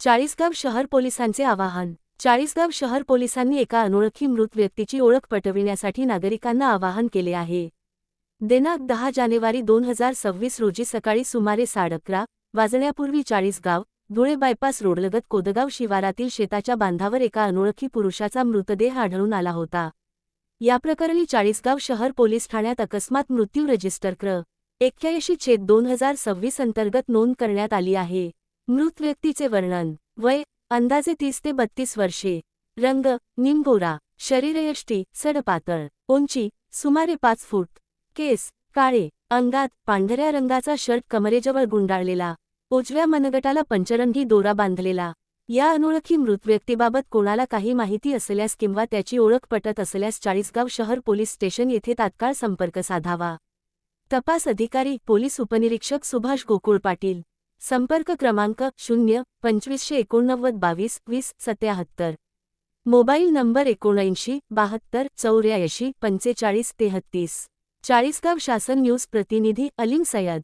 चाळीसगाव शहर पोलिसांचे आवाहन. चाळीसगाव शहर पोलिसांनी एका अनोळखी मृत व्यक्तीची ओळख पटविण्यासाठी नागरिकांना आवाहन केले आहे. दिनांक 10 जानेवारी 2026 रोजी सकाळी सुमारे 11:30 वाजण्यापूर्वी चाळीसगाव, धुळे बायपास रोडलगत कोदगाव शिवारातील शेताच्या बांधावर एका अनोळखी पुरुषाचा मृतदेह आढळून आला होता. याप्रकरणी चाळीसगाव शहर पोलीस ठाण्यात अकस्मात मृत्यू रजिस्टर क्र. 81/2026 अंतर्गत नोंद करण्यात आली आहे. मृत व्यक्तीचे वर्णन. वय अंदाजे 30 ते 32 वर्षे. रंग निमगोरा. शरीरयष्टी सडपातळ. उंची सुमारे 5 फूट. केस काळे. अंगात पांढऱ्या रंगाचा शर्ट कमरेजवळ गुंडाळलेला. उजव्या मनगटाला पंचरंगी दोरा बांधलेला. या अनोळखी मृत व्यक्तीबाबत कोणाला काही माहिती असल्यास किंवा त्याची ओळख पटत असल्यास चाळीसगाव शहर पोलीस स्टेशन येथे तात्काळ संपर्क साधावा. तपास अधिकारी पोलीस उपनिरीक्षक सुभाष गोकुळ पाटील. संपर्क क्रमांक 02589222077. Mobile number 79 72 84 45 33. चाळीसगाव शासन न्यूज प्रतिनिधी अलीम सय्यद.